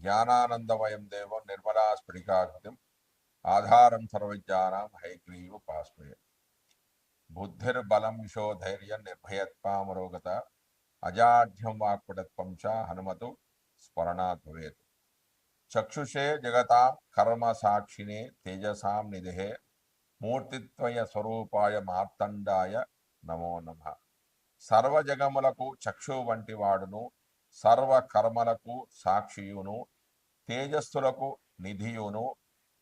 జ్ఞానానందమయం దేవం నిర్మలా స్ఫటికాకృతిం ఆధారం సర్వజ్ఞానం హైగ్రీవోపాస్మయే. బుద్ధిర్బలం యశోధైర్యం నిర్భయత్వామరోగత అజాఢ్యం వాక్పటత్వం చ హనుమతు స్మరణాత్ భవేత్. చక్షుషే జగతాం కర్మ సాక్షినే తేజసాం నిధే మూర్తిత్వయ స్వరూపాయ మార్తండాయ నమో నమః. సర్వజగములకు చక్షు వంటి వాడును, సర్వ కర్మలకు సాక్షియును, తేజస్సులకు నిధియును,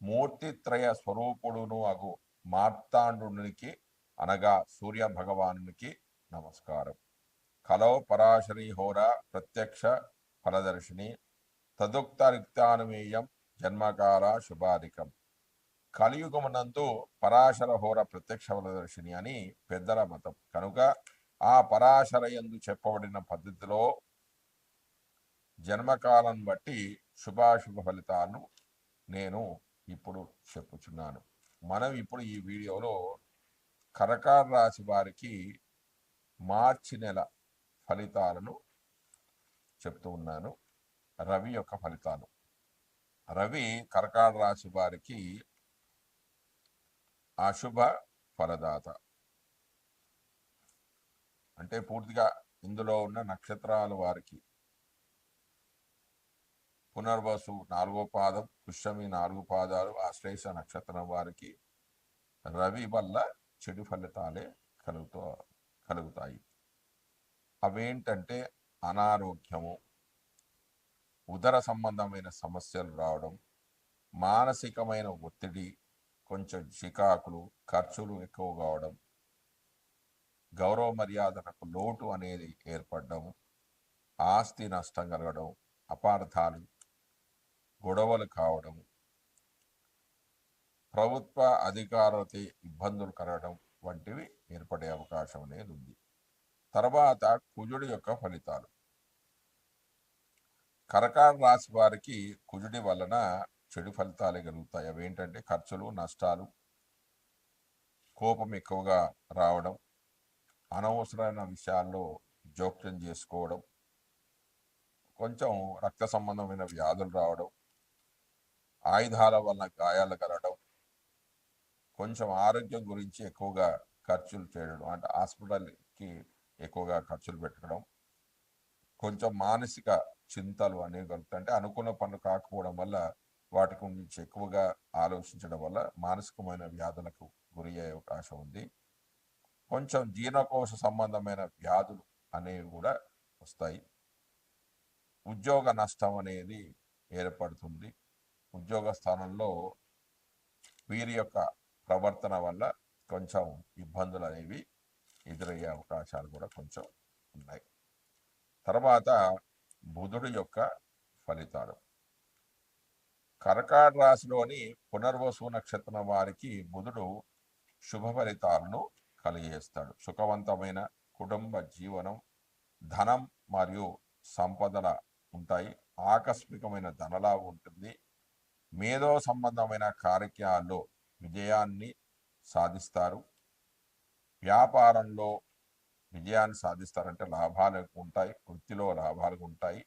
మూర్తిత్రయ స్వరూపుడును అగు మార్తాండునికి అనగా సూర్య భగవానునికి నమస్కారం. కలో పరాశరీ హోర ప్రత్యక్ష ఫలదర్శిని తదుక్తరిక్తానుమేయం జన్మకాల శుభాధికం. కలియుగమునందు పరాశర హోర ప్రత్యక్ష ఫలదర్శిని అని పెద్దల మతం కనుక ఆ పరాశర యందు చెప్పబడిన పద్ధతిలో జన్మకాలం బట్టి శుభాశుభ ఫలితాలను నేను ఇప్పుడు చెప్పుచున్నాను. మనం ఇప్పుడు ఈ వీడియోలో కర్కాటక రాశి వారికి మార్చి నెల ఫలితాలను చెప్తూ ఉన్నాను. రవి యొక్క ఫలితాలు. రవి కర్కాటక రాశి వారికి అశుభ ఫలదాత. అంటే పూర్తిగా ఇందులో ఉన్న నక్షత్రాలు వారికి పునర్వసు 4వ పాదం, పుష్యమి 4 పాదాలు, ఆశ్లేష నక్షత్రం వారికి రవి వల్ల చెడు ఫలితాలే కలుగుతాయి. అవేంటంటే అనారోగ్యము, ఉదర సంబంధమైన సమస్యలు రావడం, మానసికమైన ఒత్తిడి, కొంచెం చికాకులు, ఖర్చులు ఎక్కువ కావడం, గౌరవ మర్యాదలకు లోటు అనేది ఏర్పడడం, ఆస్తి నష్టం కలగడం, అపార్థాలు, గొడవలు కావడం, ప్రభుత్వ అధికారులతో ఇబ్బందులు కలగడం వంటివి ఏర్పడే అవకాశం అనేది ఉంది. తర్వాత కుజుడి యొక్క ఫలితాలు. కర్కాటక రాశి వారికి కుజుడి వలన చెడు ఫలితాలే కలుగుతాయి. అవేంటంటే ఖర్చులు, నష్టాలు, కోపం ఎక్కువగా రావడం, అనవసరమైన విషయాల్లో జోక్యం చేసుకోవడం, కొంచెం రక్త సంబంధమైన వ్యాధులు రావడం, ఆయుధాల వల్ల గాయాలు కలగడం, కొంచెం ఆరోగ్యం గురించి ఎక్కువగా ఖర్చులు చేయడం, అంటే హాస్పిటల్కి ఎక్కువగా ఖర్చులు పెట్టడం, కొంచెం మానసిక చింతలు అనేవి కలుగుతాయి. అంటే అనుకున్న పనులు కాకపోవడం వల్ల వాటి గురించి ఎక్కువగా ఆలోచించడం వల్ల మానసికమైన వ్యాధులకు గురి అయ్యే అవకాశం ఉంది. కొంచెం జీర్ణకోశ సంబంధమైన వ్యాధులు అనేవి కూడా వస్తాయి. ఉద్యోగ నష్టం అనేది ఏర్పడుతుంది. ఉద్యోగ స్థానంలో వీరి యొక్క ప్రవర్తన వల్ల కొంచెం ఇబ్బందులు అనేవి ఎదురయ్యే అవకాశాలు కూడా కొంచెం ఉన్నాయి. తర్వాత బుధుడి యొక్క ఫలితాలు. కర్కాటక రాశిలోని పునర్వసు నక్షత్రం వారికి బుధుడు శుభ ఫలితాలను కలిగజేస్తాడు. సుఖవంతమైన కుటుంబ జీవనం, ధనం మరియు సంపదల ఉంటాయి. ఆకస్మికమైన ధనలాభం ఉంటుంది. మేధో సంబంధమైన కార్యక్రమాల్లో విజయాన్ని సాధిస్తారు. వ్యాపారంలో విజయాన్ని సాధిస్తారంటే లాభాలు ఉంటాయి. వృత్తిలో లాభాలు ఉంటాయి.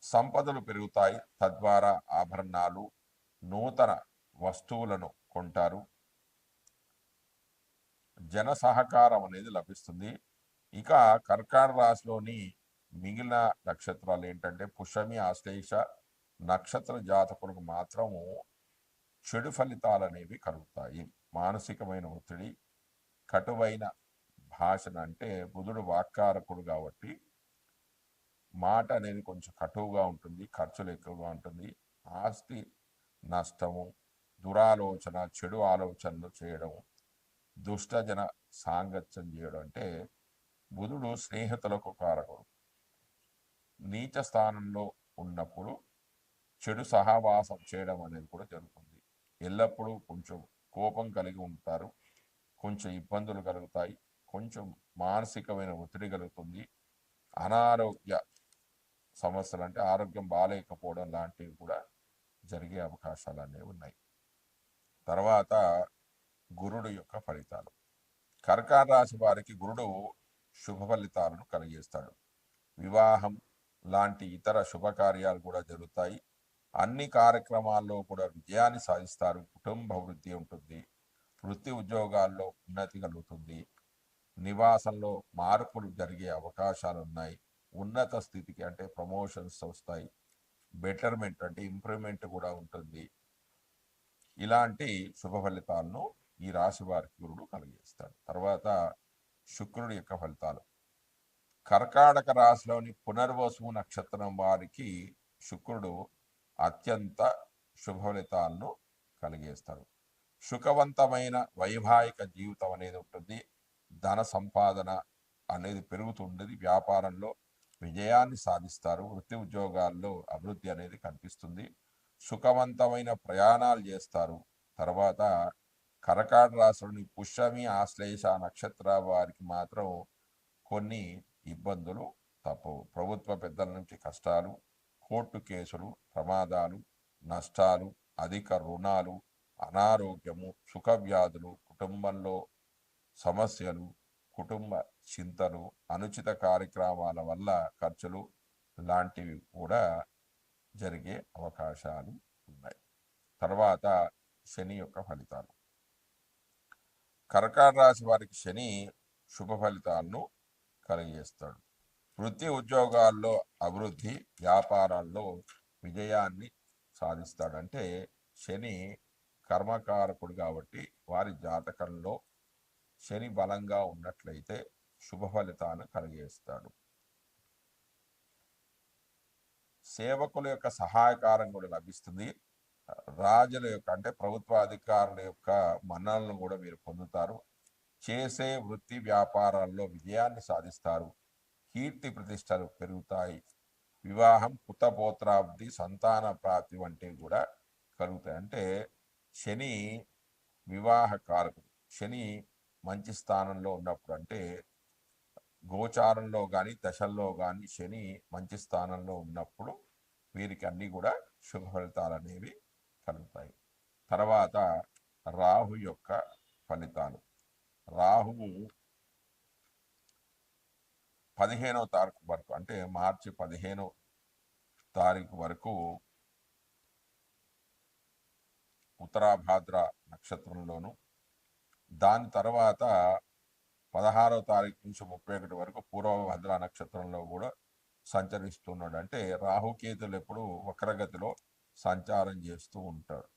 సంపదలు పెరుగుతాయి. తద్వారా ఆభరణాలు, నూతన వస్తువులను కొంటారు. జన సహకారం అనేది లభిస్తుంది. ఇక కర్కాటక రాశిలోని మిగిలిన నక్షత్రాలు ఏంటంటే పుష్యమి, ఆశ్లేష నక్షత్ర జాతకులకు మాత్రము చెడు ఫలితాలు అనేవి కలుగుతాయి. మానసికమైన ఒత్తిడి, కటువైన భాషను, అంటే బుధుడు వాక్కారకుడు కాబట్టి మాట అనేది కొంచెం కటువుగా ఉంటుంది, ఖర్చులు ఎక్కువగా ఉంటుంది. ఆస్తి నష్టము, దురాలోచన, చెడు ఆలోచనలు చేయడం, దుష్టజన సాంగత్యం చేయడం. అంటే బుధుడు స్నేహితులకు కారకుడు. నీచ స్థానంలో ఉన్నప్పుడు చెడు సహవాసం చేయడం అనేది కూడా జరుగుతుంది. ఎల్లప్పుడూ కొంచెం కోపం కలిగి ఉంటారు. కొంచెం ఇబ్బందులు కలుగుతాయి. కొంచెం మానసికమైన ఒత్తిడి కలుగుతుంది. అనారోగ్య సమస్యలు, అంటే ఆరోగ్యం బాగాలేకపోవడం లాంటివి కూడా జరిగే అవకాశాలు అనేవి ఉన్నాయి. తర్వాత గురుడు యొక్క ఫలితాలు. కర్కాటక రాశి వారికి గురుడు శుభ ఫలితాలను కలిగిస్తాడు. వివాహం, లాంటి ఇతర శుభకార్యాలు కూడా జరుగుతాయి. అన్ని కార్యక్రమాల్లో కూడా విజయాన్ని సాధిస్తారు. కుటుంబ వృద్ధి ఉంటుంది. వృత్తి ఉద్యోగాల్లో ఉన్నతి కలుగుతుంది. నివాసంలో మార్పులు జరిగే అవకాశాలు ఉన్నాయి. ఉన్నత స్థితికి అంటే ప్రమోషన్స్ వస్తాయి. బెటర్మెంట్ అంటే ఇంప్రూవ్మెంట్ కూడా ఉంటుంది. ఇలాంటి శుభ ఫలితాలను ఈ రాశి వారికి గురుడు కలిగిస్తాడు. తర్వాత శుక్రుడి యొక్క ఫలితాలు. కర్కాటక రాశిలోని పునర్వసు నక్షత్రం వారికి శుక్రుడు అత్యంత శుభ ఫలితాలను కలిగేస్తాడు. సుఖవంతమైన వైవాహిక జీవితం అనేది ఉంటుంది. ధన సంపాదన అనేది పెరుగుతుండేది. వ్యాపారంలో విజయాన్ని సాధిస్తారు. వృత్తి ఉద్యోగాల్లో అభివృద్ధి అనేది కనిపిస్తుంది. సుఖవంతమైన ప్రయాణాలు చేస్తారు. తర్వాత కర్కాటక రాశిలోని పుష్యమి ఆశ్లేష నక్షత్ర వారికి మాత్రం కొన్ని ఇబ్బందులు తప్పవు. ప్రభుత్వ పెద్దల నుంచి కష్టాలు, కోర్టు కేసులు, ప్రమాదాలు, నష్టాలు, అధిక రుణాలు, అనారోగ్యము, సుఖ వ్యాధులు, కుటుంబంలో సమస్యలు, కుటుంబ చింతలు, అనుచిత కార్యక్రమాల వల్ల ఖర్చులు లాంటివి కూడా జరిగే అవకాశాలు ఉన్నాయి. తర్వాత శని యొక్క ఫలితాలు. కర్కాటక రాశి వారికి శని శుభ ఫలితాలను కలిగజేస్తాడు. వృత్తి ఉద్యోగాల్లో అభివృద్ధి, వ్యాపారాల్లో విజయాన్ని సాధిస్తాడు. అంటే శని కర్మకారకుడు కాబట్టి వారి జాతకంలో శని బలంగా ఉన్నట్లయితే శుభ ఫలితాన్ని కలిగజేస్తాడు. సేవకుల యొక్క సహాయకారం కూడా లభిస్తుంది. రాజుల యొక్క అంటే ప్రభుత్వ అధికారుల యొక్క మన్ననలను కూడా మీరు పొందుతారు. చేసే వృత్తి వ్యాపారాల్లో విజయాన్ని సాధిస్తారు. కీర్తి ప్రతిష్టలు పెరుగుతాయి. వివాహం, పుత్రపోత్రాబ్ది, సంతాన ప్రాప్తి వంటివి కూడా కలుగుతాయి. అంటే శని వివాహ కారకుడు. శని మంచి స్థానంలో ఉన్నప్పుడు అంటే గోచారంలో కానీ దశల్లో కానీ శని మంచి స్థానంలో ఉన్నప్పుడు వీరికి అన్నీ కూడా శుభ ఫలితాలు అనేవి కలుగుతాయి. తర్వాత రాహు యొక్క ఫలితాలు. రాహువు 15వ తారీఖు వరకు అంటే మార్చి 15వ తారీఖు వరకు ఉత్తరాభాద్ర నక్షత్రంలోను, దాని తర్వాత 16వ తారీఖు నుంచి 31 వరకు పూర్వభద్ర నక్షత్రంలో కూడా సంచరిస్తున్నాడు. అంటే రాహుకేతులు ఎప్పుడు వక్రగతిలో సంచారం చేస్తూ ఉంటారు.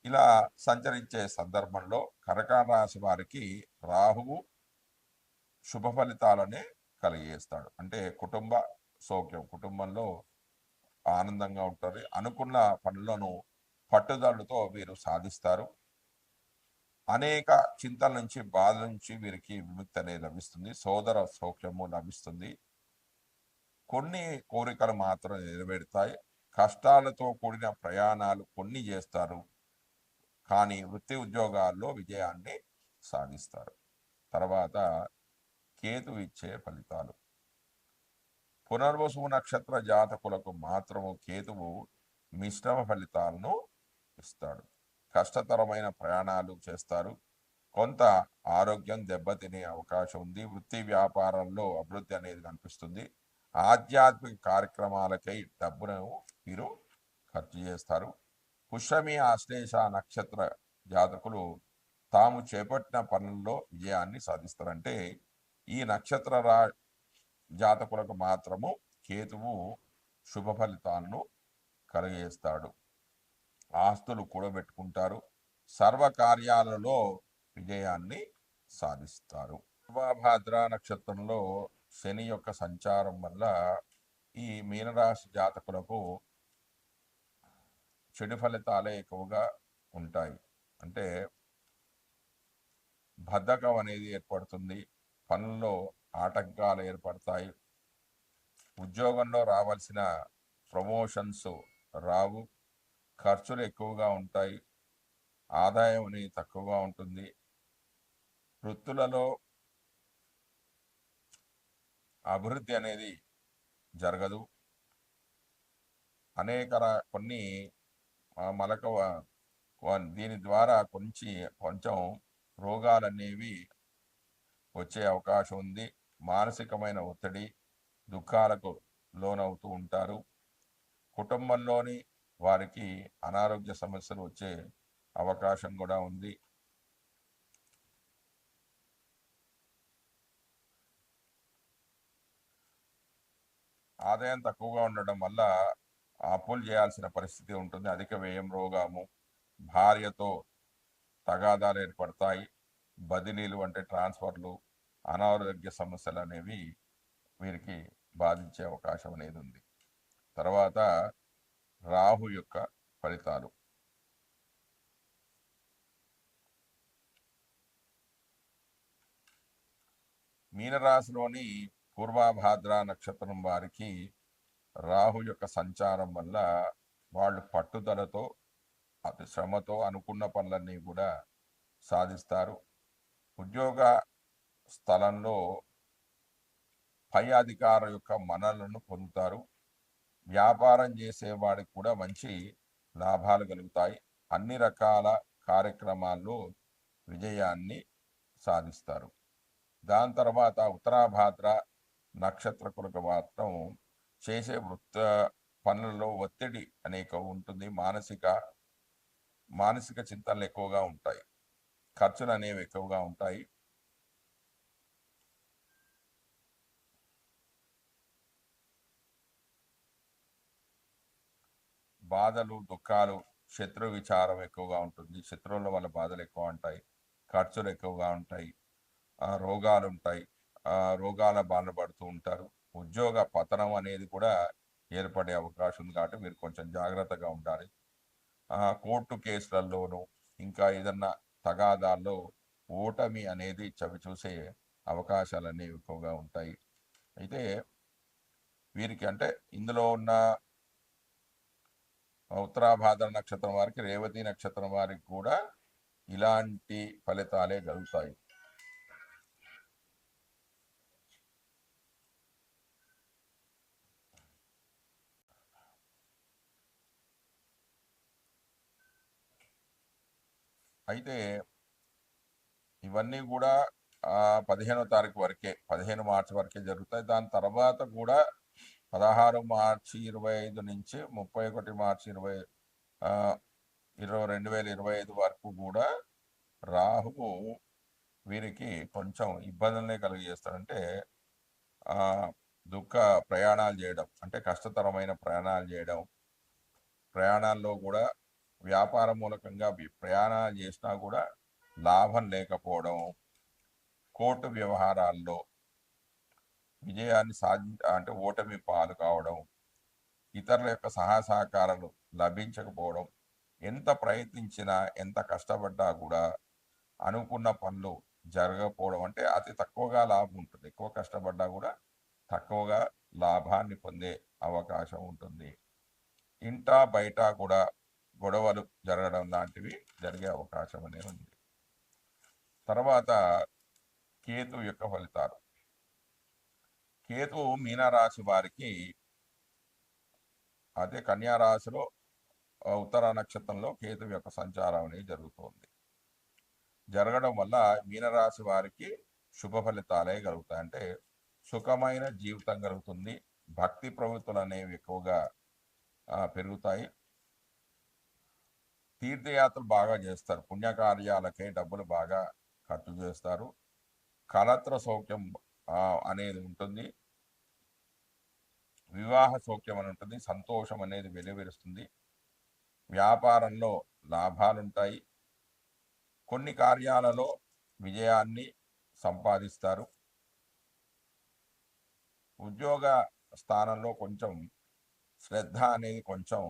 ఇలా సంచరించే సందర్భంలో కర్కాటక రాశి వారికి రాహువు శుభ ఫలితాలనే కలిగేస్తాడు. అంటే కుటుంబ సౌఖ్యం, కుటుంబంలో ఆనందంగా ఉంటుంది. అనుకున్న పనులను పట్టుదలతో వీరు సాధిస్తారు. అనేక చింతల నుంచి, బాధ నుంచి వీరికి విముక్తి అనేది లభిస్తుంది. సోదర సౌఖ్యము లభిస్తుంది. కొన్ని కోరికలు మాత్రం నెరవేరుతాయి. కష్టాలతో కూడిన ప్రయాణాలు కొన్ని చేస్తారు, కానీ వృత్తి ఉద్యోగాల్లో విజయాన్ని సాధిస్తారు. తర్వాత కేతు ఇచ్చే ఫలితాలు. పునర్వసు నక్షత్ర జాతకులకు మాత్రము కేతువు మిశ్రమ ఫలితాలను ఇస్తాడు. కష్టతరమైన ప్రయాణాలు చేస్తారు. కొంత ఆరోగ్యం దెబ్బతినే అవకాశం ఉంది. వృత్తి వ్యాపారంలో అభివృద్ధి అనేది కనిపిస్తుంది. ఆధ్యాత్మిక కార్యక్రమాలకై డబ్బును వీరు ఖర్చు చేస్తారు. పుష్యమి ఆశ్లేష నక్షత్ర జాతకులు తాము చేపట్టిన పనుల్లో విజయాన్ని సాధిస్తారంటే ఈ నక్షత్ర జాతకులకు మాత్రము కేతువు శుభ ఫలితాలను కలిగేస్తాడు. ఆస్తులు కూడబెట్టుకుంటారు. సర్వకార్యాలలో విజయాన్ని సాధిస్తారు. పూర్వభాద్ర నక్షత్రంలో శని యొక్క సంచారం వల్ల ఈ మీనరాశి జాతకులకు చెడు ఫలితాలే ఎక్కువగా ఉంటాయి. అంటే బద్ధకం అనేది ఏర్పడుతుంది. పనుల్లో ఆటంకాలు ఏర్పడతాయి. ఉద్యోగంలో రావాల్సిన ప్రమోషన్స్ రావు. ఖర్చులు ఎక్కువగా ఉంటాయి. ఆదాయం అనేది తక్కువగా ఉంటుంది. వృత్తులలో అభివృద్ధి అనేది జరగదు. అనేక కొన్ని దీని ద్వారా కొంచెం రోగాలు అనేవి వచ్చే అవకాశం ఉంది. మానసికమైన ఒత్తిడి, దుఃఖాలకు లోనవుతూ ఉంటారు. కుటుంబంలోని వారికి అనారోగ్య సమస్యలు వచ్చే అవకాశం కూడా ఉంది. ఆదాయం తక్కువగా ఉండడం వల్ల అప్పులు చేయాల్సిన పరిస్థితి ఉంటుంది. అధిక వ్యయం, రోగము, భార్యతో తగాదాలు ఏర్పడతాయి. బదిలీలు అంటే ట్రాన్స్ఫర్లు, అనారోగ్య సమస్యలు అనేవి వీరికి బాధించే అవకాశం అనేది ఉంది. తర్వాత రాహు యొక్క ఫలితాలు. మీనరాశిలోని పూర్వభాద్ర నక్షత్రం వారికి రాహు యొక్క సంచారం వల్ల వాళ్ళు పట్టుదలతో అతి శ్రమతో అనుకున్న పనులన్నీ కూడా సాధిస్తారు. ఉద్యోగ స్థలంలో పై అధికార యొక్క మన్ననలను పొందుతారు. వ్యాపారం చేసేవాడికి కూడా మంచి లాభాలు కలుగుతాయి. అన్ని రకాల కార్యక్రమాల్లో విజయాన్ని సాధిస్తారు. దాని తర్వాత ఉత్తరాభాద్ర నక్షత్రకులకు మాత్రం చేసే పనులలో ఒత్తిడి అనేక ఉంటుంది. మానసిక చింతనలు ఎక్కువగా ఉంటాయి. ఖర్చులు అనేవి ఎక్కువగా ఉంటాయి. బాధలు, దుఃఖాలు, శత్రు విచారం ఎక్కువగా ఉంటుంది. శత్రువుల వల్ల బాధలు ఎక్కువ ఉంటాయి. ఖర్చులు ఎక్కువగా ఉంటాయి. రోగాలు ఉంటాయి. రోగాల బారిన పడుతూ ఉంటారు. ఉద్యోగ పతనం అనేది కూడా ఏర్పడే అవకాశం ఉంది. కాబట్టి మీరు కొంచెం జాగ్రత్తగా ఉండాలి. కోర్టు కేసులలోనూ ఇంకా ఏదన్నా తగాదాల్లో ఓటమి అనేది చవిచూసే అవకాశాలు అనేవి ఎక్కువగా ఉంటాయి. అయితే వీరికి అంటే ఇందులో ఉన్న ఉత్తరాభాద్ర నక్షత్రం వారికి, రేవతి నక్షత్రం వారికి కూడా ఇలాంటి ఫలితాలే కలుగుతాయి. అయితే ఇవన్నీ కూడా 15వ తారీఖు వరకే, 15 మార్చి వరకే జరుగుతాయి. దాని తర్వాత కూడా 16 మార్చి 25 నుంచి 31 మార్చి 2025 వరకు కూడా రాహువు వీరికి కొంచెం ఇబ్బందులనే కలిగజేస్తాడంటే దుఃఖ ప్రయాణాలు చేయడం, అంటే కష్టతరమైన ప్రయాణాలు చేయడం, ప్రయాణాల్లో కూడా వ్యాపార మూలకంగా ప్రయాణాలు చేసినా కూడా లాభం లేకపోవడం, కోర్టు వ్యవహారాల్లో విజయాన్ని అంటే ఓటమి పాలు కావడం, ఇతరుల యొక్క సహకారాలు లభించకపోవడం, ఎంత ప్రయత్నించినా ఎంత కష్టపడ్డా కూడా అనుకున్న పనులు జరగకపోవడం, అంటే అతి తక్కువగా లాభం ఉంటుంది. ఎక్కువ కష్టపడ్డా కూడా తక్కువగా లాభాన్ని పొందే అవకాశం ఉంటుంది. ఇంటా బయట కూడా గొడవలు జరగడం లాంటివి జరిగే అవకాశం అనేది ఉంది. తర్వాత కేతు యొక్క ఫలితాలు. కేతు మీనరాశి వారికి అదే కన్యారాశిలో ఉత్తర నక్షత్రంలో కేతు యొక్క సంచారం అనేది జరుగుతుంది. జరగడం వల్ల మీనరాశి వారికి శుభ ఫలితాలే కలుగుతాయి. అంటే సుఖమైన జీవితం కలుగుతుంది. భక్తి ప్రవృత్తులు అనేవి ఎక్కువగా పెరుగుతాయి. తీర్థయాత్రలు బాగా చేస్తారు. పుణ్యకార్యాలకే డబ్బులు బాగా ఖర్చు చేస్తారు. కలత్ర సౌఖ్యం అనేది ఉంటుంది. వివాహ సౌఖ్యం అని ఉంటుంది. సంతోషం అనేది వెలువరుస్తుంది. వ్యాపారంలో లాభాలుంటాయి. కొన్ని కార్యాలలో విజయాన్ని సంపాదిస్తారు. ఉద్యోగ స్థానంలో కొంచెం శ్రద్ధ అనేది కొంచెం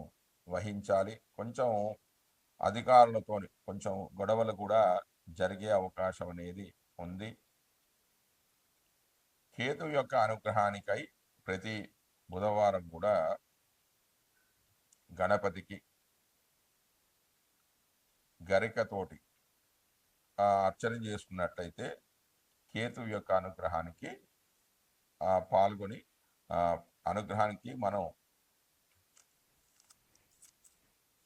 వహించాలి. కొంచెం అధికారులతో కొంచెం గొడవలు కూడా జరిగే అవకాశం అనేది ఉంది. కేతు యొక్క అనుగ్రహానికై ప్రతి బుధవారం కూడా గణపతికి గరికతోటి అర్చన చేసుకున్నట్టయితే కేతు యొక్క అనుగ్రహానికి పాల్గొని అనుగ్రహానికి మనం